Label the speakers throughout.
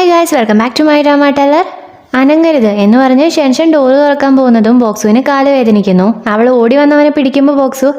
Speaker 1: Hi guys, welcome back to my drama teller. അനങ്ങരുത് എന്ന് പറഞ്ഞ് ഷെൻഷൻ ഡോറ് തുറക്കാൻ പോകുന്നതും ബോക്സുവിന് കാല് വേദനിക്കുന്നു. അവൾ ഓടി വന്നവനെ പിടിക്കുമ്പോൾ ബോക്സു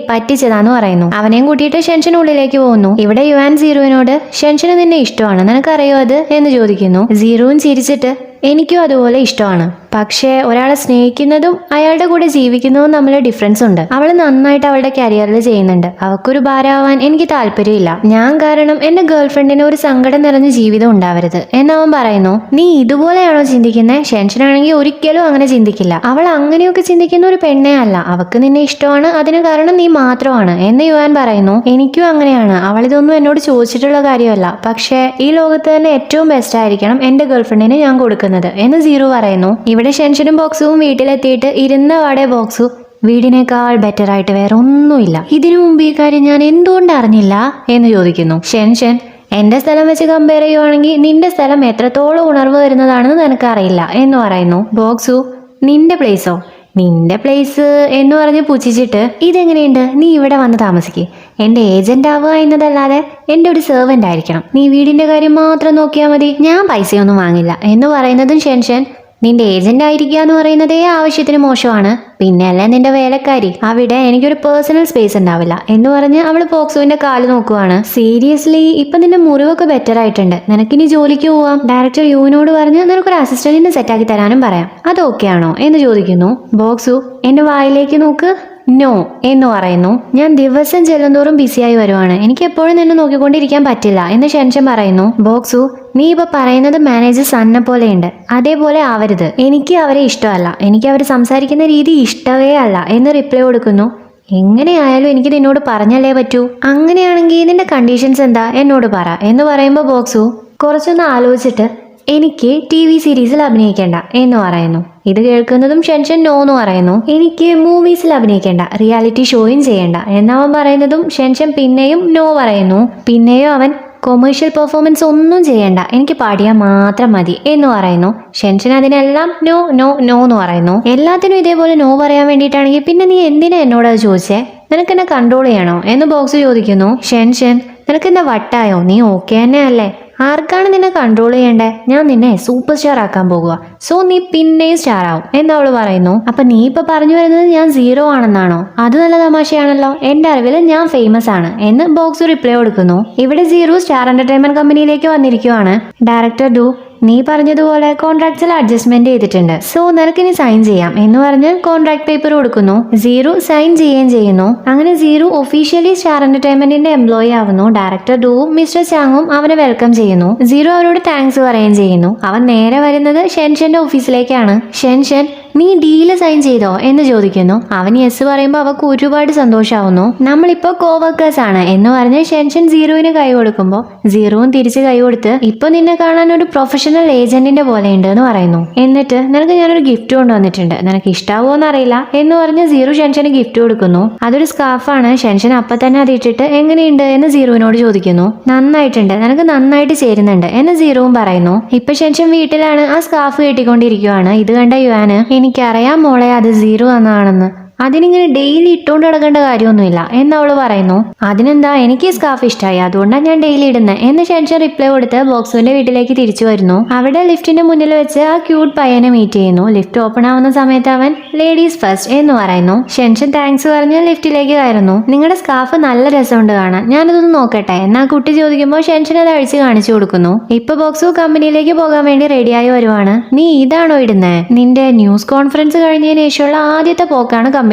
Speaker 1: പറ്റിച്ചതാന്ന് പറയുന്നു. അവനെയും കൂട്ടിയിട്ട് ഷെൻഷൻ ഉള്ളിലേക്ക് പോകുന്നു. ഇവിടെ യുവാൻ സീറുവിനോട് ഷെൻഷന് നിന്നെ ഇഷ്ടമാണ്, നിനക്കറിയോ അത് എന്ന് ചോദിക്കുന്നു. സീറുവും ചിരിച്ചിട്ട് എനിക്കും അതുപോലെ ഇഷ്ടമാണ്, പക്ഷേ ഒരാളെ സ്നേഹിക്കുന്നതും അയാളുടെ കൂടെ ജീവിക്കുന്നതും തമ്മിൽ ഡിഫറൻസ് ഉണ്ട്. അവൾ നന്നായിട്ട് അവളുടെ കരിയറിൽ ചെയ്യുന്നുണ്ട്. അവൾക്കൊരു ഭാരമാവാൻ എനിക്ക് താല്പര്യമില്ല. ഞാൻ കാരണം എന്റെ ഗേൾഫ്രണ്ടിന് ഒരു സങ്കടം നിറഞ്ഞ ജീവിതം ഉണ്ടാവരുത് എന്നവൻ പറയുന്നു. നീ ഇതുപോലെയാണോ ചിന്തിക്കുന്നത്? ഷെൻഷനാണെങ്കിൽ ഒരിക്കലും അങ്ങനെ ചിന്തിക്കില്ല. അവൾ അങ്ങനെയൊക്കെ ചിന്തിക്കുന്ന ഒരു പെണ്ണേ അല്ല. അവൾക്ക് നിന്നെ ഇഷ്ടമാണ്, അതിന് കാരണം നീ മാത്രമാണ് എന്ന് യുവാൻ പറയുന്നു. എനിക്കും അങ്ങനെയാണ്. അവൾ ഇതൊന്നും എന്നോട് ചോദിച്ചിട്ടുള്ള കാര്യമല്ല, പക്ഷേ ഈ ലോകത്ത് തന്നെ ഏറ്റവും ബെസ്റ്റ് ആയിരിക്കണം എന്റെ ഗേൾഫ്രണ്ടിന് ഞാൻ കൊടുക്കുന്നത് എന്ന് സീറു പറയുന്നു. ഇവിടെ ഷെൻഷനും ബോക്സും വീട്ടിലെത്തിയിട്ട് ഇരുന്ന വാടേ ബോക്സു വീടിനേക്കാൾ ബെറ്റർ ആയിട്ട് വേറെ ഒന്നുമില്ല. ഇതിനു മുമ്പ് ഈ കാര്യം ഞാൻ എന്തുകൊണ്ട് അറിഞ്ഞില്ല എന്ന് ചോദിക്കുന്നു. ഷെൻഷൻ എന്റെ സ്ഥലം വെച്ച് കമ്പയർ ചെയ്യുവാണെങ്കിൽ നിന്റെ സ്ഥലം എത്രത്തോളം ഉണർവ് വരുന്നതാണെന്ന് നിനക്കറിയില്ല എന്ന് പറയുന്നു. ബോക്സു നിന്റെ പ്ലേസോ? നിന്റെ പ്ലേസ് എന്ന് പറഞ്ഞ് പുച്ഛിച്ചിട്ട് ഇതെങ്ങനെയുണ്ട്, നീ ഇവിടെ വന്ന് താമസിക്കേ, എന്റെ ഏജന്റ് ആവുക എന്നതല്ലാതെ എന്റെ ഒരു സെർവന്റ് ആയിരിക്കണം, നീ വീടിന്റെ കാര്യം മാത്രം നോക്കിയാൽ മതി, ഞാൻ പൈസയൊന്നും വാങ്ങില്ല എന്ന് പറയുന്നതും ഷെൻഷൻ നിന്റെ ഏജന്റ് ആയിരിക്കുക എന്ന് പറയുന്നതേ ആവശ്യത്തിന് മോശമാണ്, പിന്നെ അല്ലേ നിന്റെ വേലക്കാരി, അവിടെ എനിക്കൊരു പേഴ്സണൽ സ്പേസ് ഉണ്ടാവില്ല എന്ന് പറഞ്ഞ് അവള് ബോക്സുവിന്റെ കാല് നോക്കുവാണ്. സീരിയസ്ലി ഇപ്പൊ നിന്റെ മുറിവൊക്കെ ബെറ്റർ ആയിട്ടുണ്ട്, നിനക്കിനി ജോലിക്ക് പോവാം. ഡയറക്ടർ യുവിനോട് പറഞ്ഞ് നിനക്കൊരു അസിസ്റ്റന്റിനെ സെറ്റാക്കി തരാനും പറയാം, അത് ഓക്കെ ആണോ എന്ന് ചോദിക്കുന്നു. ബോക്സു എന്റെ വായിലേക്ക് നോക്ക്, നോ എന്ന് പറയുന്നു. ഞാൻ ദിവസം ചെല്ലുന്തോറും ബിസിയായി വരുവാണ്, എനിക്ക് എപ്പോഴും നിന്നെ നോക്കിക്കൊണ്ടിരിക്കാൻ പറ്റില്ല എന്ന് ഷെൻഷൻ പറയുന്നു. ബോക്സു നീ ഇപ്പൊ പറയുന്നത് മാനേജർ സന്നെ പോലെയുണ്ട്, അതേപോലെ ആവരുത്, എനിക്ക് അവരെ ഇഷ്ടമല്ല, എനിക്ക് അവർ സംസാരിക്കുന്ന രീതി ഇഷ്ടമേ അല്ല എന്ന് റിപ്ലൈ കൊടുക്കുന്നു. എങ്ങനെയായാലും എനിക്ക് നിന്നോട് പറഞ്ഞല്ലേ പറ്റൂ, അങ്ങനെയാണെങ്കിൽ നിന്റെ കണ്ടീഷൻസ് എന്താ എന്നോട് പറ എന്ന് പറയുമ്പോൾ ബോക്സു കുറച്ചൊന്ന് ആലോചിച്ചിട്ട് എനിക്ക് TV സീരീസിൽ അഭിനയിക്കേണ്ട എന്ന് പറയുന്നു. ഇത് കേൾക്കുന്നതും ഷെൻഷൻ നോ എന്ന് പറയുന്നു. എനിക്ക് മൂവീസിൽ അഭിനയിക്കേണ്ട, റിയാലിറ്റി ഷോയും ചെയ്യേണ്ട എന്നവൻ പറയുന്നതും ഷെൻഷൻ പിന്നെയും നോ പറയുന്നു. പിന്നെയും അവൻ കൊമേഴ്ഷ്യൽ പെർഫോമൻസ് ഒന്നും ചെയ്യേണ്ട, എനിക്ക് പാടിയാൽ മാത്രം മതി എന്ന് പറയുന്നു. ഷെൻഷൻ അതിനെല്ലാം നോ നോ നോ എന്ന് പറയുന്നു. എല്ലാത്തിനും ഇതേപോലെ നോ പറയാൻ വേണ്ടിയിട്ടാണെങ്കിൽ പിന്നെ നീ എന്തിനാ എന്നോട് അത് ചോദിച്ചേ, നിനക്ക് എന്നെ കൺട്രോൾ ചെയ്യണോ എന്ന് ബോക്സ് ചോദിക്കുന്നു. ഷെൻഷൻ നിനക്ക് എന്താ വട്ടായോ, നീ ഓക്കെ തന്നെ അല്ലേ, ആർക്കാണ് നിന്നെ കൺട്രോൾ ചെയ്യണ്ടേ, ഞാൻ നിന്നെ സൂപ്പർ സ്റ്റാർ ആക്കാൻ പോകുക, സോ നീ പിന്നെയും സ്റ്റാർ ആവും എന്നവള് പറയുന്നു. അപ്പൊ നീ ഇപ്പൊ പറഞ്ഞു വരുന്നത് ഞാൻ സീറോ ആണെന്നാണോ? അത് നല്ല തമാശയാണല്ലോ, എന്റെ അറിവിൽ ഞാൻ ഫേമസ് ആണ് എന്ന് ബോക്സ് റിപ്ലൈ കൊടുക്കുന്നു. ഇവിടെ സീറോ സ്റ്റാർ എന്റർടൈൻമെന്റ് കമ്പനിയിലേക്ക് വന്നിരിക്കുവാണ്. ഡയറക്ടർ ഡു നീ പറഞ്ഞതുപോലെ കോൺട്രാക്ട്സിൽ അഡ്ജസ്റ്റ്മെന്റ് ചെയ്തിട്ടുണ്ട്, സോ നിനക്കിനി സൈൻ ചെയ്യാം എന്ന് പറഞ്ഞ് കോൺട്രാക്ട് പേപ്പർ കൊടുക്കുന്നു. സീറോ സൈൻ ചെയ്യുകയും ചെയ്യുന്നു. അങ്ങനെ സീറോ ഒഫീഷ്യലി സ്റ്റാർ എന്റർടൈൻമെന്റിന്റെ എംപ്ലോയി ആവുന്നു. ഡയറക്ടർ ഡുവും മിസ്റ്റർ ചാങ്ങും അവനെ വെൽക്കം ചെയ്യുന്നു. സീറോ അവരോട് താങ്ക്സ് പറയുകയും ചെയ്യുന്നു. അവൻ നേരെ വരുന്നത് ഷെൻഷന്റെ ഓഫീസിലേക്കാണ്. ഷെൻഷൻ നീ ഡീല് സൈൻ ചെയ്തോ എന്ന് ചോദിക്കുന്നു. അവൻ യെസ് പറയുമ്പോൾ അവർക്ക് ഒരുപാട് സന്തോഷമാവുന്നു. നമ്മളിപ്പോ കോവർക്കേഴ്സ് ആണ് എന്ന് പറഞ്ഞ് ഷെൻഷൻ സീറോവിന് കൈ കൊടുക്കുമ്പോൾ സീറോവും തിരിച്ച് കൈ കൊടുത്ത് ഇപ്പൊ നിന്നെ കാണാൻ ഒരു പ്രൊഫഷണൽ ഏജന്റിന്റെ പോലെ ഉണ്ട് എന്ന് പറയുന്നു. എന്നിട്ട് നിനക്ക് ഞാനൊരു ഗിഫ്റ്റ് കൊണ്ടുവന്നിട്ടുണ്ട്, നിനക്ക് ഇഷ്ടാവോന്ന് അറിയില്ല എന്ന് പറഞ്ഞ് സീറോ ഷെൻഷന് ഗിഫ്റ്റ് കൊടുക്കുന്നു. അതൊരു സ്കാർഫാണ്. ഷെൻഷൻ അപ്പൊ തന്നെ അത് ഇട്ടിട്ട് എങ്ങനെയുണ്ട് എന്ന് സീറോവിനോട് ചോദിക്കുന്നു. നന്നായിട്ടുണ്ട്, നിനക്ക് നന്നായിട്ട് ചേരുന്നുണ്ട് എന്ന് സീറോവും പറയുന്നു. ഇപ്പൊ ഷെൻഷൻ വീട്ടിലാണ് ആ സ്കാർഫ് കെട്ടിക്കൊണ്ടിരിക്കുവാണ്. ഇത് കണ്ട യുവാന് എനിക്കറിയാം മോളെ അത് സീറോ എന്നാണെന്ന്, അതിനിങ്ങനെ ഡെയിലി ഇട്ടുകൊണ്ട് കിടക്കേണ്ട കാര്യമൊന്നുമില്ല എന്നവള് പറയുന്നു. അതിനെന്താ, എനിക്ക് ഈ സ്കാർഫ് ഇഷ്ടമായി, അതുകൊണ്ടാണ് ഞാൻ ഡെയിലി ഇടുന്നത് എന്ന് ഷെൻഷൻ റിപ്ലൈ കൊടുത്ത് ബോക്സുവിന്റെ വീട്ടിലേക്ക് തിരിച്ചു വരുന്നു. അവിടെ ലിഫ്റ്റിന്റെ മുന്നിൽ വെച്ച് ആ ക്യൂട്ട് പയ്യനെ മീറ്റ് ചെയ്യുന്നു. ലിഫ്റ്റ് ഓപ്പൺ ആവുന്ന സമയത്ത് അവൻ ലേഡീസ് ഫസ്റ്റ് എന്ന് പറയുന്നു. ഷെൻഷൻ താങ്ക്സ് പറഞ്ഞ് ലിഫ്റ്റിലേക്ക് കയറുന്നു. നിങ്ങളുടെ സ്കാർഫ് നല്ല രസമുണ്ട് കാണാൻ, ഞാനതൊന്ന് നോക്കട്ടെ എന്നാ കുട്ടി ചോദിക്കുമ്പോൾ ഷെൻഷൻ അത് അഴിച്ച് കാണിച്ചു കൊടുക്കുന്നു. ഇപ്പൊ ബോക്സു കമ്പനിയിലേക്ക് പോകാൻ വേണ്ടി റെഡിയായി വരുവാണ്. നീ ഇതാണോ ഇടുന്നേ? നിന്റെ ന്യൂസ് കോൺഫറൻസ് കഴിഞ്ഞതിന് ശേഷമുള്ള ആദ്യത്തെ പോക്കാണ് കമ്പനിയിലേക്ക്,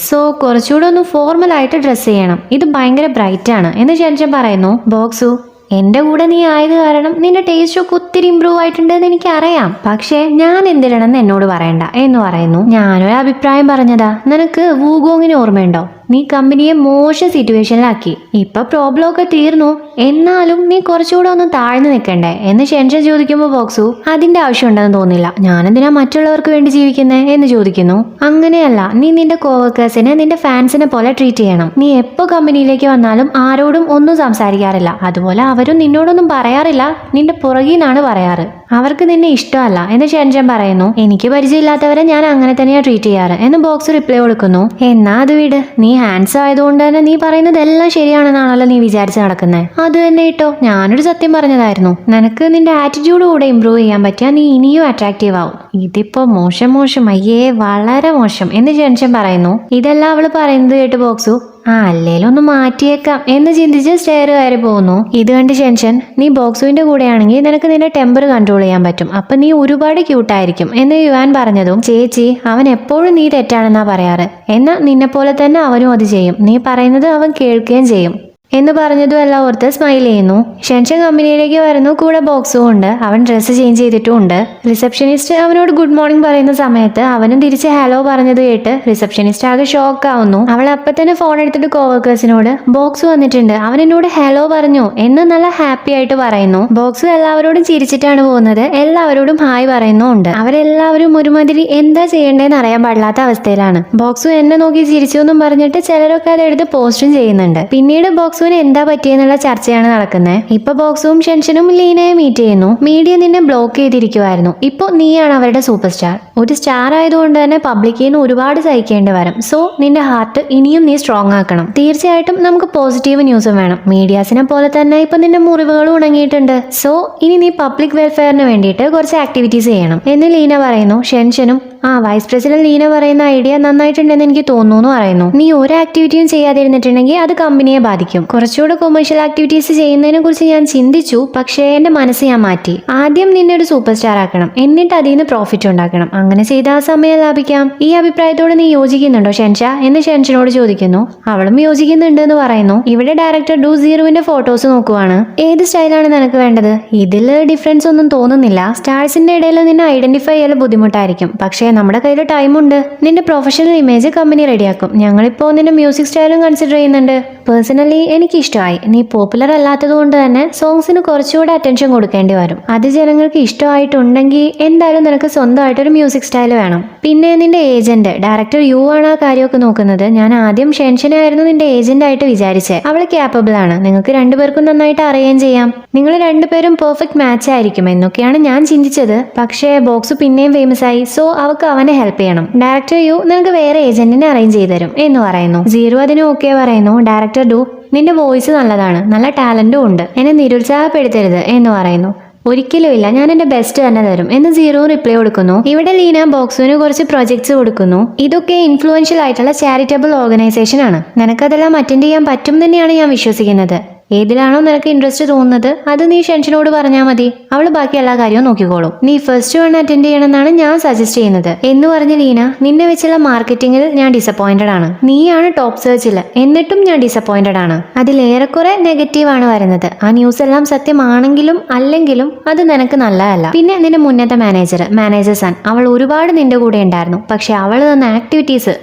Speaker 1: സോ കുറച്ചുകൂടെ ഒന്ന് ഫോർമൽ ആയിട്ട് ഡ്രസ് ചെയ്യണം, ഇത് ഭയങ്കര ബ്രൈറ്റ് ആണ് എന്ന് ഷെൻഷൻ പറയുന്നു. ബോക്സു എന്റെ കൂടെ നീ ആയത് കാരണം നിന്റെ ടേസ്റ്റ് ഒക്കെ ഒത്തിരി ഇമ്പ്രൂവ് ആയിട്ടുണ്ട് എന്ന് എനിക്ക് അറിയാം, പക്ഷേ ഞാൻ എന്തിടണമെന്ന് എന്നോട് പറയണ്ട എന്ന് പറയുന്നു. ഞാനൊരു അഭിപ്രായം പറഞ്ഞതാ, നിനക്ക് വൂഗോങ്ങിന് ഓർമ്മയുണ്ടോ? നീ കമ്പനിയെ മോശം സിറ്റുവേഷനിലാക്കി, ഇപ്പൊ പ്രോബ്ലം ഒക്കെ തീർന്നു, എന്നാലും നീ കുറച്ചുകൂടെ ഒന്ന് താഴ്ന്നു നിൽക്കണ്ടേ എന്ന് ഷെൻഷൻ ചോദിക്കുമ്പോൾ ബോക്സു അതിന്റെ ആവശ്യമുണ്ടെന്ന് തോന്നില്ല, ഞാനെന്തിനാ മറ്റുള്ളവർക്ക് വേണ്ടി ജീവിക്കുന്നേ എന്ന് ചോദിക്കുന്നു. അങ്ങനെയല്ല, നീ നിന്റെ കോവർക്കേഴ്സിനെ നിന്റെ ഫാൻസിനെ പോലെ ട്രീറ്റ് ചെയ്യണം. നീ എപ്പോ കമ്പനിയിലേക്ക് വന്നാലും ആരോടും ഒന്നും സംസാരിക്കാറില്ല, അതുപോലെ അവരും നിന്നോടൊന്നും പറയാറില്ല, നിന്റെ പുറകിൽ നിന്നാണ് പറയാറ്. അവർക്ക് നിന്നെ ഇഷ്ടമല്ല എന്ന് ഷെൻഷൻ പറയുന്നു. എനിക്ക് പരിചയമില്ലാത്തവരെ ഞാൻ അങ്ങനെ തന്നെയാ ട്രീറ്റ് ചെയ്യാറ് എന്ന് ബോക്സ് റിപ്ലൈ കൊടുക്കുന്നു. എന്നാ അത് വിട്, നീ ഹാൻഡ്സ് ആയതുകൊണ്ട് തന്നെ നീ പറയുന്നതെല്ലാം ശരിയാണെന്നാണല്ലോ നീ വിചാരിച്ച് നടക്കുന്നത്. അത് തന്നെ കേട്ടോ, ഞാനൊരു സത്യം പറഞ്ഞതായിരുന്നു. നിനക്ക് നിന്റെ ആറ്റിറ്റ്യൂഡ് കൂടെ ഇമ്പ്രൂവ് ചെയ്യാൻ പറ്റിയാൽ നീ ഇനിയും അട്രാക്റ്റീവ് ആവും. ഇതിപ്പോ മോശം അയ്യേ വളരെ മോശം എന്ന് ഷെൻഷൻ പറയുന്നു. ഇതെല്ലാം അവള് പറയുന്നത് കേട്ട് ബോക്സു അല്ലേലും ഒന്ന് മാറ്റിയേക്കാം എന്ന് ചിന്തിച്ച് സ്റ്റെയർ കയറി പോകുന്നു. ഇത് കണ്ട് ഷെൻഷൻ, നീ ബോക്സുവിന്റെ കൂടെയാണെങ്കിൽ നിനക്ക് നിന്റെ ടെമ്പർ കൺട്രോൾ ചെയ്യാൻ പറ്റും, അപ്പൊ നീ ഒരുപാട് ക്യൂട്ടായിരിക്കും എന്ന് യുവാൻ പറഞ്ഞതും ചേച്ചി അവൻ എപ്പോഴും നീ തെറ്റാണെന്നാ പറയാറ്, എന്നാ നിന്നെ പോലെ തന്നെ അവനും അത് ചെയ്യും, നീ പറയുന്നത് അവൻ കേൾക്കുകയും ചെയ്യും എന്ന് പറഞ്ഞതും എല്ലാം ഓർത്ത് സ്മൈൽ ചെയ്യുന്നു. ഷെൻഷൻ കമ്പനിയിലേക്ക് വരുന്നു, കൂടെ ബോക്സും ഉണ്ട്. അവൻ ഡ്രസ്സ് ചേഞ്ച് ചെയ്തിട്ടും ഉണ്ട്. റിസപ്ഷനിസ്റ്റ് അവനോട് ഗുഡ് മോർണിംഗ് പറയുന്ന സമയത്ത് അവനും തിരിച്ച് ഹലോ പറഞ്ഞത് കേട്ട് റിസപ്ഷനിസ്റ്റ് ആകെ ഷോക്ക് ആവുന്നു. അവൾ അപ്പൊ തന്നെ ഫോൺ എടുത്തിട്ട് കോവർക്കേഴ്സിനോട് ബോക്സ് വന്നിട്ടുണ്ട്, അവൻ എന്നോട് ഹലോ പറഞ്ഞു എന്ന് നല്ല ഹാപ്പി ആയിട്ട് പറയുന്നു. ബോക്സ് എല്ലാവരോടും ചിരിച്ചിട്ടാണ് പോകുന്നത്, എല്ലാവരോടും ഹായ് പറയുന്നുണ്ട്. അവരെല്ലാവരും ഒരുമാതിരി എന്താ ചെയ്യേണ്ടതെന്ന് അറിയാൻ പാടില്ലാത്ത അവസ്ഥയിലാണ്. ബോക്സു എന്നെ നോക്കി ചിരിച്ചു എന്നും പറഞ്ഞിട്ട് ചിലരൊക്കെ അതെടുത്ത് പോസ്റ്റും ചെയ്യുന്നുണ്ട്. പിന്നീട് ബോക്സുവിന് എന്താ പറ്റിയെന്നുള്ള ചർച്ചയാണ് നടക്കുന്നത്. ഇപ്പൊ ബോക്സും ഷെൻഷനും ലീനയെ മീറ്റ് ചെയ്യുന്നു. മീഡിയ നിന്നെ ബ്ലോക്ക് ചെയ്തിരിക്കുവായിരുന്നു, ഇപ്പൊ നീയാണ് അവരുടെ സൂപ്പർ സ്റ്റാർ. ഒരു സ്റ്റാർ ആയതുകൊണ്ട് തന്നെ പബ്ലിക്കിൽ നിന്ന് ഒരുപാട് സഹിക്കേണ്ടി വരും. സോ നിന്റെ ഹാർട്ട് ഇനിയും നീ സ്ട്രോങ് ആക്കണം. തീർച്ചയായിട്ടും നമുക്ക് പോസിറ്റീവ് ന്യൂസും വേണം. മീഡിയാസിനെ പോലെ തന്നെ ഇപ്പൊ നിന്റെ മുറിവുകളും ഉണങ്ങിയിട്ടുണ്ട്. സോ ഇനി നീ പബ്ലിക് വെൽഫെയറിന് വേണ്ടിയിട്ട് കുറച്ച് ആക്ടിവിറ്റീസ് ചെയ്യണം എന്ന് ലീന പറയുന്നു. ഷെൻഷനും വൈസ് പ്രസിഡന്റ് ലീന പറയുന്ന ഐഡിയ നന്നായിട്ടുണ്ടെന്ന് എനിക്ക് തോന്നുന്നു പറയുന്നു. നീ ഒരു ആക്ടിവിറ്റിയും ചെയ്യാതിരുന്നിട്ടുണ്ടെങ്കിൽ അത് കമ്പനിയെ ബാധിക്കും. കുറച്ചുകൂടെ കൊമേഴ്ഷ്യൽ ആക്ടിവിറ്റീസ് ചെയ്യുന്നതിനെ കുറിച്ച് ഞാൻ ചിന്തിച്ചു, പക്ഷേ എന്റെ മനസ്സ് ഞാൻ മാറ്റി. ആദ്യം നിന്നെ ഒരു സൂപ്പർ സ്റ്റാർ ആക്കണം, എന്നിട്ട് അതിൽ നിന്ന് പ്രോഫിറ്റ് ഉണ്ടാക്കണം. അങ്ങനെ ചെയ്താൽ സമയം ലാഭിക്കാം. ഈ അഭിപ്രായത്തോട് നീ യോജിക്കുന്നുണ്ടോ ഷെൻഷ എന്ന് ഷെൻഷനോട് ചോദിക്കുന്നു. അവളും യോജിക്കുന്നുണ്ട് എന്ന് പറയുന്നു. ഇവിടെ ഡയറക്ടർ ഡു സീറോവിന്റെ ഫോട്ടോസ് നോക്കുവാണ്. ഏത് സ്റ്റൈലാണ് നിനക്ക് വേണ്ടത്? ഇതിൽ ഡിഫറൻസ് ഒന്നും തോന്നുന്നില്ല. സ്റ്റാർസിന്റെ ഇടയിൽ നിന്നെ ഐഡന്റിഫൈ ചെയ്യാൻ ബുദ്ധിമുട്ടായിരിക്കും, പക്ഷേ നമ്മുടെ കയ്യിൽ ടൈമുണ്ട്. നിന്റെ പ്രൊഫഷണൽ ഇമേജ് കമ്പനി റെഡിയാക്കും. ഞങ്ങളിപ്പോ നിന്റെ മ്യൂസിക് സ്റ്റൈലും കൺസിഡർ ചെയ്യുന്നുണ്ട്. പേഴ്സണലി എനിക്ക് ഇഷ്ടമായി. നീ പോപ്പുലർ അല്ലാത്തത് കൊണ്ട് തന്നെ സോങ്സിന് കുറച്ചുകൂടെ അറ്റൻഷൻ കൊടുക്കേണ്ടി വരും. അത് ജനങ്ങൾക്ക് ഇഷ്ടമായിട്ടുണ്ടെങ്കിൽ എന്തായാലും നിനക്ക് സ്വന്തമായിട്ടൊരു മ്യൂസിക് സ്റ്റൈൽ വേണം. പിന്നെ നിന്റെ ഏജന്റ് ഡയറക്ടർ യു ആണ് ആ കാര്യമൊക്കെ നോക്കുന്നത്. ഞാൻ ആദ്യം ഷെൻഷനായിരുന്നു നിന്റെ ഏജന്റ് ആയിട്ട് വിചാരിച്ചേ. അവള് ക്യാപ്പബിൾ ആണ്, നിങ്ങൾക്ക് രണ്ടുപേർക്കും നന്നായിട്ട് അറിയുകയും ചെയ്യാം. നിങ്ങൾ രണ്ടുപേരും പെർഫെക്റ്റ് മാച്ച് ആയിരിക്കും എന്നൊക്കെയാണ് ഞാൻ ചിന്തിച്ചത്. പക്ഷേ ബോക്സ് പിന്നെയും ഫേമസ് ആയി, സോ അവൾക്ക് അവനെ ഹെൽപ്പ് ചെയ്യണം. ഡയറക്ടർ യു നിനക്ക് വേറെ ഏജന്റിനെ അറേഞ്ച് ചെയ്ത് തരും എന്ന് പറയുന്നു. സീറോ അതിന് ഓക്കെ പറയുന്നു. ഡയറക്ടർ ഡു നിന്റെ വോയിസ് നല്ലതാണ്, നല്ല ടാലന്റും ഉണ്ട്, എന്നെ നിരുത്സാഹപ്പെടുത്തരുത് എന്ന് പറയുന്നു. ഒരിക്കലും ഇല്ല, ഞാൻ എന്റെ ബെസ്റ്റ് തന്നെ തരും എന്ന് സീറോ റിപ്ലൈ കൊടുക്കുന്നു. ഇവിടെ ലീന ബോക്സുവിന് കുറച്ച് പ്രൊജക്ട്സ് കൊടുക്കുന്നു. ഇതൊക്കെ ഇൻഫ്ലുവൻഷ്യൽ ആയിട്ടുള്ള ചാരിറ്റബിൾ ഓർഗനൈസേഷൻ ആണ്. നിനക്കതെല്ലാം അറ്റൻഡ് ചെയ്യാൻ പറ്റും തന്നെയാണ് ഞാൻ വിശ്വസിക്കുന്നത്. ഏതിലാണോ നിനക്ക് ഇൻട്രസ്റ്റ് തോന്നുന്നത് അത് നീ ഷെൻഷനോട് പറഞ്ഞാൽ മതി, അവള് ബാക്കി എല്ലാ കാര്യവും നോക്കിക്കോളും. നീ ഫസ്റ്റ് വൺ അറ്റൻഡ് ചെയ്യണമെന്നാണ് ഞാൻ സജസ്റ്റ് ചെയ്യുന്നത് എന്ന് പറഞ്ഞ് ലീന, നിന്നെ വെച്ചുള്ള മാർക്കറ്റിംഗിൽ ഞാൻ ഡിസപ്പോയിന്റഡ് ആണ്. നീയാണ് ടോപ്പ് സെർച്ചിൽ, എന്നിട്ടും ഞാൻ ഡിസപ്പോയിന്റഡ് ആണ്. അതിലേറെക്കുറെ നെഗറ്റീവ് ആണ് വരുന്നത്. ആ ന്യൂസ് എല്ലാം സത്യമാണെങ്കിലും അല്ലെങ്കിലും അത് നിനക്ക് നല്ലതല്ല. പിന്നെ നിന്റെ മുന്നത്തെ മാനേജർ സൺ, അവൾ ഒരുപാട് നിന്റെ കൂടെ ഉണ്ടായിരുന്നു, പക്ഷെ അവൾ തന്ന ആക്ടിവിറ്റീസ്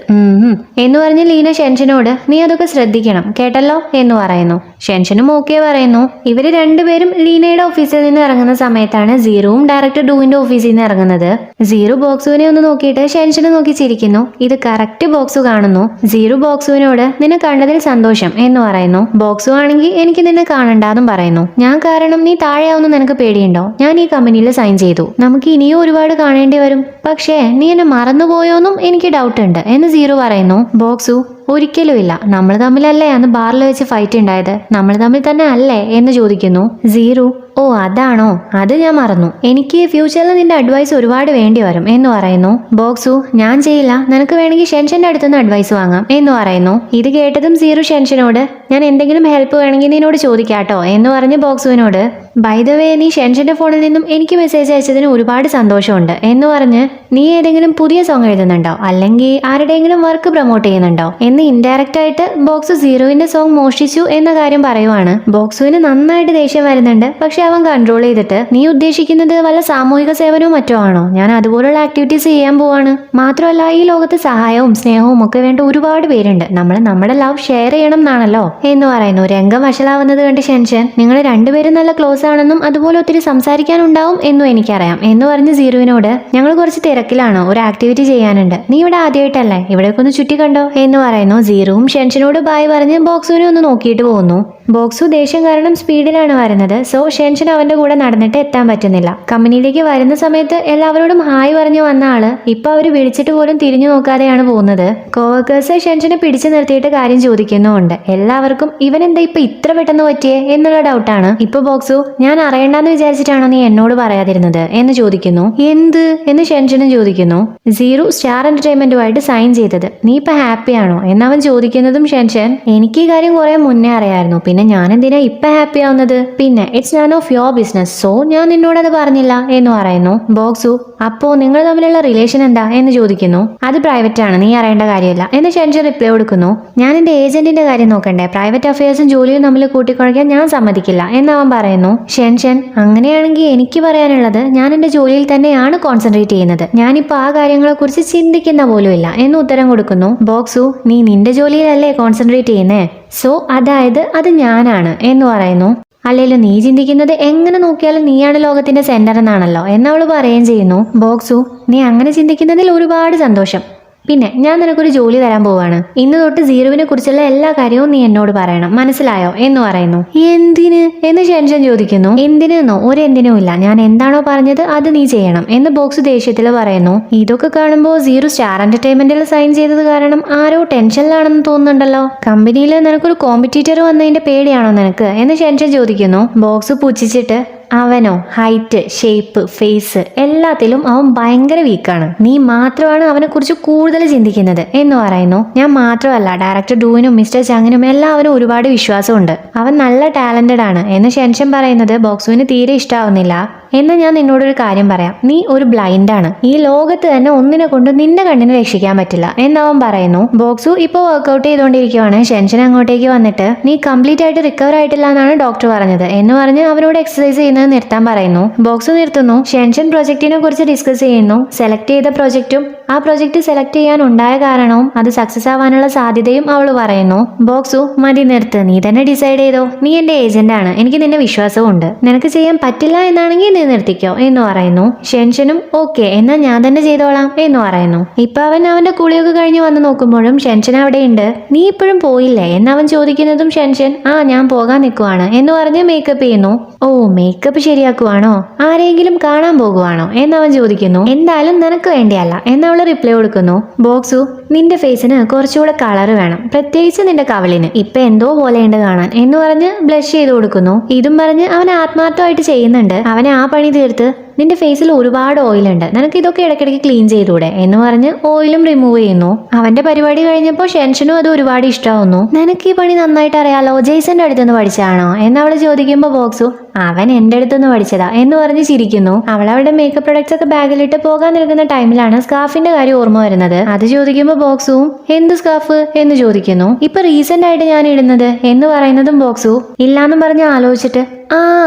Speaker 1: എന്ന് പറഞ്ഞ് ലീന ഷെൻഷനോട് നീ അതൊക്കെ ശ്രദ്ധിക്കണം കേട്ടല്ലോ എന്ന് പറയുന്നു. ഷെൻഷൻ ഓക്കെ പറയുന്നു. ഇവര് രണ്ടുപേരും ലീനയുടെ ഓഫീസിൽ നിന്ന് ഇറങ്ങുന്ന സമയത്താണ് സീറോവും ഡയറക്ടർ ഡൂവിന്റെ ഓഫീസിൽ നിന്ന് ഇറങ്ങുന്നത്. സീറോ ബോക്സുവിനെ ഒന്ന് നോക്കിയിട്ട് ഷെൻഷനെ നോക്കി ചിരിക്കുന്നു. ഇത് കറക്റ്റ് ബോക്സു കാണുന്നു. സീറോ ബോക്സുവിനോട് നിന്നെ കണ്ടതിൽ സന്തോഷം എന്ന് പറയുന്നു. ബോക്സു ആണെങ്കിൽ എനിക്ക് നിന്നെ കാണണ്ടെന്നും പറയുന്നു. ഞാൻ കാരണം നീ താഴെയാവുന്ന നിനക്ക് പേടിയുണ്ടോ? ഞാൻ ഈ കമ്പനിയിൽ സൈൻ ചെയ്തു, നമുക്ക് ഇനിയും ഒരുപാട് കാണേണ്ടി വരും. പക്ഷേ നീ എന്നെ മറന്നുപോയോന്നും എനിക്ക് ഡൗട്ട് ഉണ്ട് എന്ന് സീറോ പറയുന്നു. ബോക്സു ഒരിക്കലുമില്ല, നമ്മൾ തമ്മിലല്ലേ അന്ന് ബാറിൽ വെച്ച് ഫൈറ്റ് ഉണ്ടായത്, നമ്മൾ തമ്മിൽ തന്നെ അല്ലേ എന്ന് ചോദിക്കുന്നു. സീറോ ഓ അതാണോ, അത് ഞാൻ മറന്നു, എനിക്ക് ഫ്യൂച്ചറിൽ നിന്റെ അഡ്വൈസ് ഒരുപാട് വേണ്ടി വരും എന്ന് പറയുന്നു. ബോക്സു ഞാൻ ചെയ്യില്ല, നിനക്ക് വേണമെങ്കിൽ ഷെൻഷന്റെ അടുത്തുനിന്ന് അഡ്വൈസ് വാങ്ങാം എന്ന് പറയുന്നു. ഇത് കേട്ടതും സീറോ ഷെൻഷനോട് ഞാൻ എന്തെങ്കിലും ഹെൽപ്പ് വേണമെങ്കിൽ നിന്നോട് ചോദിക്കാട്ടോ എന്ന് പറഞ്ഞ് ബോക്സുവിനോട് ബൈ ദ വേ നീ ഷെൻഷന്റെ ഫോണിൽ നിന്നും എനിക്ക് മെസ്സേജ് അയച്ചതിന് ഒരുപാട് സന്തോഷമുണ്ട് എന്ന് പറഞ്ഞ് നീ ഏതെങ്കിലും പുതിയ സോങ് എഴുതുന്നുണ്ടോ അല്ലെങ്കിൽ ആരുടെയെങ്കിലും വർക്ക് പ്രൊമോട്ട് ചെയ്യുന്നുണ്ടോ എന്ന് ഇൻഡയറക്റ്റ് ആയിട്ട് ബോക്സു സീറോവിന്റെ സോങ് മോഷ്ടിച്ചു എന്ന കാര്യം പറയുവാണ്. ബോക്സുവിന് നന്നായിട്ട് ദേഷ്യം വരുന്നുണ്ട്, പക്ഷെ അവൻ കൺട്രോൾ ചെയ്തിട്ട് നീ ഉദ്ദേശിക്കുന്നത് വല്ല സാമൂഹിക സേവനവും മറ്റോ ആണോ? ഞാൻ അതുപോലുള്ള ആക്ടിവിറ്റീസ് ചെയ്യാൻ പോവാണ്. മാത്രമല്ല ഈ ലോകത്ത് സഹായവും സ്നേഹവും ഒക്കെ വേണ്ട ഒരുപാട് പേരുണ്ട്, നമ്മൾ നമ്മുടെ ലവ് ഷെയർ ചെയ്യണം എന്നാണല്ലോ എന്ന് പറയുന്നു. രംഗം വഷളാവുന്നത് കണ്ട് ഷെൻഷൻ നിങ്ങൾ രണ്ടുപേരും നല്ല ക്ലോസ് ആണെന്നും അതുപോലെ ഒത്തിരി സംസാരിക്കാനുണ്ടാവും എന്നും എനിക്കറിയാം എന്ന് പറഞ്ഞ് സീറുവിനോട് ഞങ്ങൾ കുറച്ച് തിരക്കിലാണ്, ഒരു ആക്ടിവിറ്റി ചെയ്യാനുണ്ട്, നീ ഇവിടെ ആദ്യമായിട്ടല്ലേ, ഇവിടേക്ക് ഒന്ന് ചുറ്റി കണ്ടോ എന്ന് പറയുന്നു. സീറുവും ഷെൻഷനോട് ബായ് പറഞ്ഞ് ബോക്സുവിനെ ഒന്ന് നോക്കിയിട്ട് പോകുന്നു. ബോക്സു ദേഷ്യം കാരണം സ്പീഡിലാണ് വരുന്നത്. സോ ഷെൻഷൻ ഷെൻഷൻ അവന്റെ കൂടെ നടന്നിട്ട് എത്താൻ പറ്റുന്നില്ല. കമ്പനിയിലേക്ക് വരുന്ന സമയത്ത് എല്ലാവരോടും ഹായ് പറഞ്ഞു വന്ന ആള് ഇപ്പൊ അവര് വിളിച്ചിട്ട് പോലും തിരിഞ്ഞു നോക്കാതെയാണ് പോകുന്നത്. കോവർക്കേഴ്സ് ഷെൻഷനെ പിടിച്ചു നിർത്തിയിട്ട് കാര്യം ചോദിക്കുന്നുമുണ്ട്. എല്ലാവർക്കും ഇവൻ എന്താ ഇപ്പൊ ഇത്ര പെട്ടെന്ന് പറ്റിയേ എന്നുള്ള ഡൗട്ടാണ്. ഇപ്പൊ ബോക്സു, ഞാൻ അറിയണ്ടെന്ന് വിചാരിച്ചിട്ടാണോ നീ എന്നോട് പറയാതിരുന്നത് എന്ന് ചോദിക്കുന്നു. എന്ത് എന്ന് ഷെൻഷനും ചോദിക്കുന്നു. സീറോ സ്റ്റാർ എന്റർടൈൻമെന്റുമായിട്ട് സൈൻ ചെയ്തത്, നീ ഇപ്പൊ ഹാപ്പിയാണോ എന്നവൻ ചോദിക്കുന്നതും ഷെൻഷൻ, എനിക്ക് ഈ കാര്യം കുറെ മുന്നേ അറിയായിരുന്നു, പിന്നെ ഞാൻ എന്തിനാ ഇപ്പൊ ഹാപ്പി ആവുന്നത്, പിന്നെ it's none of your business, so ഞാൻ നിന്നോടത് പറഞ്ഞില്ല എന്ന് പറയുന്നു. ബോക്സു, അപ്പോ നിങ്ങൾ തമ്മിലുള്ള റിലേഷൻ എന്താ എന്ന് ചോദിക്കുന്നു. അത് പ്രൈവറ്റ് ആണ്, നീ അറിയേണ്ട കാര്യമില്ല എന്ന് ഷെൻഷൻ റിപ്ലൈ കൊടുക്കുന്നു. ഞാൻ എന്റെ ഏജന്റിന്റെ കാര്യം നോക്കണ്ടേ, പ്രൈവറ്റ് അഫയേഴ്സും ജോലിയും തമ്മിൽ കൂട്ടിക്കുഴയ്ക്കാൻ ഞാൻ സമ്മതിക്കില്ല എന്നവൻ പറയുന്നു. ഷെൻഷൻ, അങ്ങനെയാണെങ്കിൽ എനിക്ക് പറയാനുള്ളത്, ഞാൻ എന്റെ ജോലിയിൽ തന്നെയാണ് കോൺസെൻട്രേറ്റ് ചെയ്യുന്നത്, ഞാനിപ്പോ ആ കാര്യങ്ങളെ കുറിച്ച് ചിന്തിക്കുന്ന പോലുമില്ല എന്ന് ഉത്തരം കൊടുക്കുന്നു. ബോക്സു, നീ നിന്റെ ജോലിയിലല്ലേ കോൺസെൻട്രേറ്റ് ചെയ്യുന്നേ, സോ അതായത് അത് ഞാനാണ് എന്ന് പറയുന്നു. അല്ലല്ലോ, നീ ചിന്തിക്കുന്നത് എങ്ങനെ നോക്കിയാലും നീയാണ് ലോകത്തിന്റെ സെന്റർ എന്നാണല്ലോ എന്നവള് പറയുകയും ചെയ്യുന്നു. ബോക്സു, നീ അങ്ങനെ ചിന്തിക്കുന്നതിൽ ഒരുപാട് സന്തോഷം. പിന്നെ ഞാൻ നിനക്കൊരു ജോലി തരാൻ പോവാണ്, ഇന്ന് തൊട്ട് സീറുവിനെ കുറിച്ചുള്ള എല്ലാ കാര്യവും നീ എന്നോട് പറയണം, മനസ്സിലായോ എന്ന് പറയുന്നു. എന്തിന് എന്ന് ഷെൻഷൻ ചോദിക്കുന്നു. എന്തിനെന്നോ ഒരു എന്തിനും ഇല്ല, ഞാൻ എന്താണോ പറഞ്ഞത് അത് നീ ചെയ്യണം എന്ന് ബോക്സ് ദേഷ്യത്തിൽ പറയുന്നു. ഇതൊക്കെ കാണുമ്പോൾ സീറോ സ്റ്റാർ എന്റർടൈൻമെന്റിൽ സൈൻ ചെയ്തത് കാരണം ആരോ ടെൻഷനിലാണെന്ന് തോന്നുന്നുണ്ടല്ലോ. കമ്പനിയിൽ നിനക്കൊരു കോമ്പറ്റീറ്റർ വന്നതിന്റെ പേടിയാണോ നിനക്ക് എന്ന് ഷെൻഷൻ ചോദിക്കുന്നു. ബോക്സ് പുച്ഛിച്ചിട്ട്, അവനോ ഹൈറ്റ്, ഷേപ്പ്, ഫേസ് എല്ലാത്തിലും അവൻ ഭയങ്കര വീക്കാണ്, നീ മാത്രമാണ് അവനെ കുറിച്ച് കൂടുതൽ ചിന്തിക്കുന്നത് എന്ന് പറയുന്നു. ഞാൻ മാത്രമല്ല, ഡയറക്ടർ ഡൂവിനും മിസ്റ്റർ ചങ്ങിനും എല്ലാവരും ഒരുപാട് വിശ്വാസമുണ്ട്, അവൻ നല്ല ടാലന്റഡ് ആണ് എന്ന് ഷെൻഷൻ പറയുന്നത് ബോക്സുവിന് തീരെ ഇഷ്ടാവുന്നില്ല. എന്ന് ഞാൻ നിന്നോടൊരു കാര്യം പറയാം, നീ ഒരു ബ്ലൈൻഡ് ആണ്, ഈ ലോകത്ത് തന്നെ ഒന്നിനെ കൊണ്ട് നിന്റെ കണ്ണിനെ രക്ഷിക്കാൻ പറ്റില്ല എന്നവൻ പറയുന്നു. ബോക്സു ഇപ്പോൾ വർക്ക്ഔട്ട് ചെയ്തുകൊണ്ടിരിക്കുവാണ്. ഷെൻഷൻ അങ്ങോട്ടേക്ക് വന്നിട്ട്, നീ കംപ്ലീറ്റ് ആയിട്ട് റിക്കവർ ആയിട്ടില്ല എന്നാണ് ഡോക്ടർ പറഞ്ഞത് എന്ന് പറഞ്ഞ് അവനോട് എക്സസൈസ് ചെയ്യുന്നത് നിർത്താൻ പറയുന്നു. ബോക്സു നിർത്തുന്നു. ഷെൻഷൻ പ്രൊജക്ടിനെ കുറിച്ച് ഡിസ്കസ് ചെയ്യുന്നു. സെലക്ട് ചെയ്ത പ്രൊജക്റ്റും ആ പ്രൊജക്ട് സെലക്ട് ചെയ്യാൻ ഉണ്ടായ കാരണവും അത് സക്സസ് ആവാനുള്ള സാധ്യതയും അവൾ പറയുന്നു. ബോക്സു, മതി നിർത്ത്, നീ തന്നെ ഡിസൈഡ് ചെയ്തോ, നീ എന്റെ ഏജന്റ് ആണ്, എനിക്ക് നിന്നെ വിശ്വാസമുണ്ട്, നിനക്ക് ചെയ്യാൻ പറ്റില്ല എന്നാണെങ്കിൽ നീ നിർത്തിക്കോ എന്ന് പറയുന്നു. ഷെൻഷനും ഓക്കെ എന്നാ ഞാൻ തന്നെ ചെയ്തോളാം എന്ന് പറയുന്നു. ഇപ്പൊ അവൻ അവന്റെ കുളിയൊക്കെ കഴിഞ്ഞ് വന്ന് നോക്കുമ്പോഴും ഷെൻഷൻ അവിടെയുണ്ട്. നീ ഇപ്പോഴും പോയില്ലേ എന്നവൻ ചോദിക്കുന്നതും ഷെൻഷൻ, ആ ഞാൻ പോകാൻ നിൽക്കുവാണ് എന്ന് പറഞ്ഞ് മേക്കപ്പ് ചെയ്യുന്നു. ഓ, മേക്കപ്പ് ശരിയാക്കുവാണോ, ആരെങ്കിലും കാണാൻ പോകുവാണോ എന്നവൻ ചോദിക്കുന്നു. എന്തായാലും നിനക്ക് വേണ്ടിയല്ല എന്നവൾ റിപ്ലൈ കൊടുക്കുന്നു. ബോക്സു, നിന്റെ ഫേസിന് കുറച്ചുകൂടെ കളർ വേണം, പ്രത്യേകിച്ച് നിന്റെ കവളിന് ഇപ്പൊ എന്തോ പോലെയുണ്ട് കാണാൻ എന്ന് പറഞ്ഞ് ബ്ലഷ് ചെയ്ത് കൊടുക്കുന്നു. ഇതും പറഞ്ഞ് അവൻ ആത്മാർത്ഥമായിട്ട് ചെയ്യുന്നുണ്ട്. അവനെ ആ പണി തീർത്ത്, നിന്റെ ഫേസിൽ ഒരുപാട് ഓയിലുണ്ട്, നിനക്ക് ഇതൊക്കെ ഇടയ്ക്കിടയ്ക്ക് ക്ലീൻ ചെയ്തൂടെ എന്ന് പറഞ്ഞ് ഓയിലും റിമൂവ് ചെയ്യുന്നു. അവന്റെ പരിപാടി കഴിഞ്ഞപ്പോൾ ഷെൻഷനും അത് ഒരുപാട് ഇഷ്ടമാവുന്നു. നിനക്ക് ഈ പണി നന്നായിട്ട് അറിയാലോ, ജെയ്സന്റെ അടുത്തുനിന്ന് പഠിച്ചാണോ എന്നവള് ചോദിക്കുമ്പോൾ ബോക്സു, അവൻ എന്റെ അടുത്തുനിന്ന് പഠിച്ചതാ എന്ന് പറഞ്ഞ് ചിരിക്കുന്നു. അവൾ അവളുടെ മേക്കപ്പ് പ്രൊഡക്ട്സ് ഒക്കെ ബാഗിലിട്ട് പോകാൻ നിൽക്കുന്ന ടൈമിലാണ് സ്കാർഫിന്റെ കാര്യം ഓർമ്മ വരുന്നത്. അത് ചോദിക്കുമ്പോൾ ബോക്സും, എന്ത് സ്കാർഫ് എന്ന് ചോദിക്കുന്നു. ഇപ്പൊ റീസെന്റ് ആയിട്ട് ഞാൻ ഇടുന്നത് എന്ന് പറയുന്നതും ബോക്സു ഇല്ലാന്നും പറഞ്ഞ് ആലോചിച്ചിട്ട്, ആ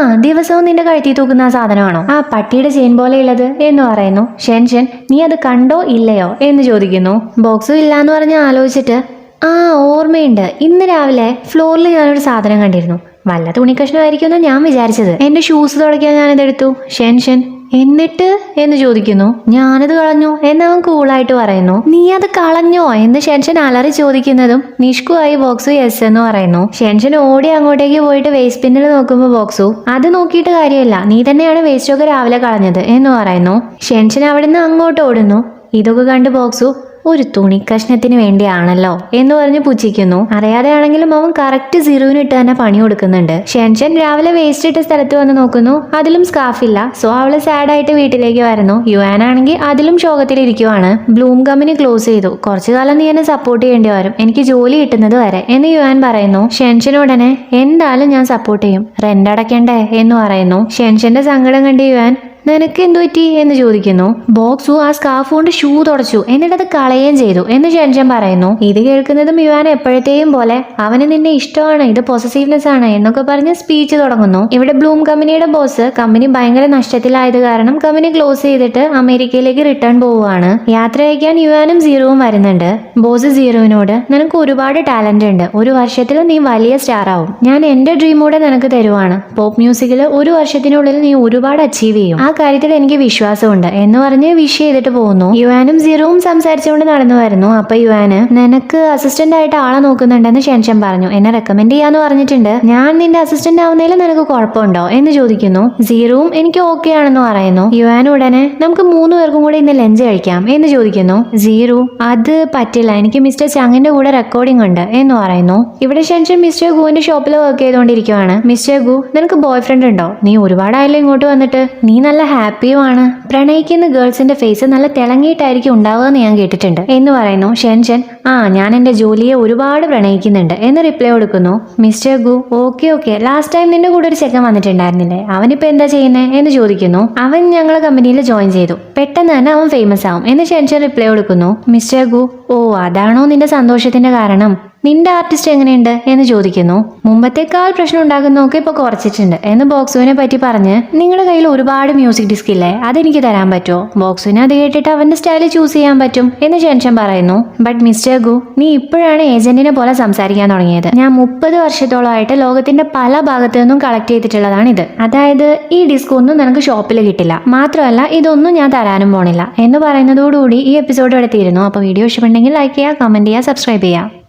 Speaker 1: ദിവസവും നിന്റെ കഴുത്തി തൂക്കുന്ന ആ സാധനമാണോ, ആ പട്ടിയുടെ ചെയിൻ പോലെയുള്ളത് എന്ന് പറയുന്നു. ഷെൻഷൻ, നീ അത് കണ്ടോ ഇല്ലയോ എന്ന് ചോദിക്കുന്നു. ബോക്സു ഇല്ലാന്ന് പറഞ്ഞ് ആലോചിച്ചിട്ട്, ആ ഓർമ്മയുണ്ട്, ഇന്ന് രാവിലെ ഫ്ലോറിൽ ഞാനൊരു സാധനം കണ്ടിരുന്നു, വല്ല തുണിക്കഷ്ണമായിരിക്കുമെന്ന് ഞാൻ വിചാരിച്ചത്, എന്റെ ഷൂസ് തുടയ്ക്കാൻ ഞാനതെടുത്തു. ഷെൻഷൻ, എന്നിട്ട് എന്ന് ചോദിക്കുന്നു. ഞാനത് കളഞ്ഞു എന്നവൻ കൂളായിട്ട് പറയുന്നു. നീ അത് കളഞ്ഞോ എന്ന് ഷെൻഷൻ അലറി ചോദിക്കുന്നതും നിഷ്കുവായി ബോക്സു യെസ് എന്ന് പറയുന്നു. ഷെൻഷൻ ഓടി അങ്ങോട്ടേക്ക് പോയിട്ട് വേസ്റ്റ് ബിന്നിൽ നോക്കുമ്പോൾ ബോക്സു, അത് നോക്കിയിട്ട് കാര്യമില്ല, നീ തന്നെയാണ് വേസ്റ്റ് ഒക്കെ രാവിലെ കളഞ്ഞത് എന്ന് പറയുന്നു. ഷെൻഷൻ അവിടുന്ന് അങ്ങോട്ട് ഓടുന്നു. ഇതൊക്കെ കണ്ട് ബോക്സു, ഒരു തുണി കഷ്ണത്തിന് വേണ്ടിയാണല്ലോ എന്ന് പറഞ്ഞ് പുച്ഛിക്കുന്നു. അറിയാതെ ആണെങ്കിലും അവൻ കറക്റ്റ് സീറോവിന് ഇട്ട് തന്നെ പണി കൊടുക്കുന്നുണ്ട്. ഷെൻഷൻ രാവിലെ വേസ്റ്റ് ഇട്ട സ്ഥലത്ത് വന്ന് നോക്കുന്നു, അതിലും സ്കാർഫില്ല. സോ അവള് സാഡായിട്ട് വീട്ടിലേക്ക് വരുന്നു. യുവാൻ ആണെങ്കിൽ അതിലും ശോകത്തിലിരിക്കുവാണ്. ബ്ലൂം കമ്പനി ക്ലോസ് ചെയ്തു, കുറച്ചു കാലം നീ എന്നെ സപ്പോർട്ട് ചെയ്യേണ്ടി വരും, എനിക്ക് ജോലി കിട്ടുന്നത് വരെ എന്ന് യുവാൻ പറയുന്നു. ഷെൻഷൻ ഉടനെ, എന്തായാലും ഞാൻ സപ്പോർട്ട് ചെയ്യും, റെന്റ് അടയ്ക്കണ്ടേ എന്ന് പറയുന്നു. ഷെൻഷന്റെ സങ്കടം കണ്ട് യുവാൻ, നിനക്ക് എന്തു പറ്റി എന്ന് ചോദിക്കുന്നു. ബോക്സു ആ സ്കാർഫ് കൊണ്ട് ഷൂ തുടച്ചു, എന്നിട്ട് അത് കളയുകയും ചെയ്തു എന്ന് ഷെൻഷൻ പറയുന്നു. ഇത് കേൾക്കുന്നതും യുവാൻ എപ്പോഴത്തെയും പോലെ, അവന് നിന്നെ ഇഷ്ടമാണ്, ഇത് പൊസസീവ്നെസ് ആണ് എന്നൊക്കെ പറഞ്ഞ് സ്പീച്ച് തുടങ്ങുന്നു. ഇവിടെ ബ്ലൂം കമ്പനിയുടെ ബോസ് കമ്പനി ഭയങ്കര നഷ്ടത്തിലായത് കാരണം കമ്പനി ക്ലോസ് ചെയ്തിട്ട് അമേരിക്കയിലേക്ക് റിട്ടേൺ പോവുകയാണ്. യാത്ര അയക്കാൻ യുവാനും സീറോവും വരുന്നുണ്ട്. ബോസ് സീറോവിനോട്, നിനക്ക് ഒരുപാട് ടാലന്റ് ഉണ്ട്, ഒരു വർഷത്തിൽ നീ വലിയ സ്റ്റാർ ആവും, ഞാൻ എന്റെ ഡ്രീമോടെ നിനക്ക് തരുവാണ്, പോപ്പ് മ്യൂസിക്കിൽ ഒരു വർഷത്തിനുള്ളിൽ നീ ഒരുപാട് അച്ചീവ് ചെയ്യും, ആ കാര്യത്തിൽ എനിക്ക് വിശ്വാസമുണ്ട് എന്ന് പറഞ്ഞ് വിഷ് ചെയ്തിട്ട് പോകുന്നു. യുവാനും സീറുവും സംസാരിച്ചുകൊണ്ട് നടന്നു വരുന്നു. അപ്പൊ യുവാന് നിനക്ക് അസിസ്റ്റന്റ് ആയിട്ട് ആളെ നോക്കുന്നുണ്ടെന്ന് ഷെൻഷൻ പറഞ്ഞു. എന്നെ റെക്കമെൻഡ് ചെയ്യാന്ന് പറഞ്ഞിട്ടുണ്ട്. ഞാൻ നിന്റെ അസിസ്റ്റന്റ് ആവുന്നതിൽ നിനക്ക് കുഴപ്പമുണ്ടോ എന്ന് ചോദിക്കുന്നു. സീറുവും എനിക്ക് ഓക്കെ ആണെന്ന് പറയുന്നു. യുവാൻ ഉടനെ നമുക്ക് 3 പേർക്കും കൂടെ ഇന്ന് ലഞ്ച് കഴിക്കാം എന്ന് ചോദിക്കുന്നു. സീറു അത് പറ്റില്ല, എനിക്ക് മിസ്റ്റർ ചങ്ങിന്റെ കൂടെ റെക്കോർഡിംഗ് ഉണ്ട് എന്ന് പറയുന്നു. ഇവിടെ ഷെൻഷൻ മിസ്റ്റർ ഗുവിന്റെ ഷോപ്പിൽ വർക്ക് ചെയ്തുകൊണ്ടിരിക്കുവാണ്. മിസ്റ്റർ ഗു, നിനക്ക് ബോയ് ഫ്രണ്ട് ഉണ്ടോ? നീ ഒരുപാടായാലും ഇങ്ങോട്ട് വന്നിട്ട്. നീ നല്ല ഹാപ്പിയുമാണ്. പ്രണയിക്കുന്ന ഗേൾസിന്റെ ഫേസ് നല്ല തിളങ്ങിയിട്ടായിരിക്കും ഉണ്ടാവുക എന്ന് ഞാൻ കേട്ടിട്ടുണ്ട് എന്ന് പറയുന്നു. ഷെൻഷൻ ഞാൻ എന്റെ ജോലിയെ ഒരുപാട് പ്രണയിക്കുന്നുണ്ട് എന്ന് റിപ്ലൈ കൊടുക്കുന്നു. മിസ്റ്റർ ഗു ഓക്കെ ലാസ്റ്റ് ടൈം നിന്റെ കൂടെ ഒരു ചെക്കൻ വന്നിട്ടുണ്ടായിരുന്നില്ലേ, അവനിപ്പോ എന്താ ചെയ്യുന്നേ എന്ന് ചോദിക്കുന്നു. അവൻ ഞങ്ങളെ കമ്പനിയിൽ ജോയിൻ ചെയ്തു, പെട്ടെന്ന് തന്നെ അവൻ ഫേമസ് ആവും എന്ന് ഷെൻഷൻ റിപ്ലൈ കൊടുക്കുന്നു. മിസ്റ്റർ ഗു അതാണോ നിന്റെ സന്തോഷത്തിന്റെ കാരണം? നിന്റെ ആർട്ടിസ്റ്റ് എങ്ങനെയുണ്ട് എന്ന് ചോദിക്കുന്നു. മുമ്പത്തേക്കാൾ പ്രശ്നം ഉണ്ടാകുന്നൊക്കെ ഇപ്പൊ കുറച്ചിട്ടുണ്ട് എന്ന് ബോക്സുവിനെ പറ്റി പറഞ്ഞ്, നിങ്ങളുടെ കയ്യിൽ ഒരുപാട് മ്യൂസിക് ഡിസ്ക് ഇല്ലേ, അതെനിക്ക് തരാൻ പറ്റുമോ? ബോക്സുവിനെ അത് കേട്ടിട്ട് അവന്റെ സ്റ്റൈൽ ചൂസ് ചെയ്യാൻ പറ്റും എന്ന് ഷെൻഷൻ പറയുന്നു. ബട്ട് മിസ്റ്റർ ഗു, നീ ഇപ്പോഴാണ് ഏജന്റിനെ പോലെ സംസാരിക്കാൻ തുടങ്ങിയത്. ഞാൻ 30 വർഷത്തോളമായിട്ട് ലോകത്തിന്റെ പല ഭാഗത്തു നിന്നും കളക്ട് ചെയ്തിട്ടുള്ളതാണ് ഇത്. അതായത് ഈ ഡിസ്ക് ഒന്നും നിനക്ക് ഷോപ്പിൽ കിട്ടില്ല, മാത്രമല്ല ഇതൊന്നും ഞാൻ തരാനും പോണില്ല എന്ന് പറയുന്നതോടുകൂടി ഈ എപ്പിസോഡ് ഇവിടെ തീരുന്നു. അപ്പോൾ വീഡിയോ ഇഷ്ടപ്പെട്ടെങ്കിൽ ലൈക്ക് ചെയ്യുക, കമന്റ് ചെയ്യുക, സബ്സ്ക്രൈബ് ചെയ്യുക.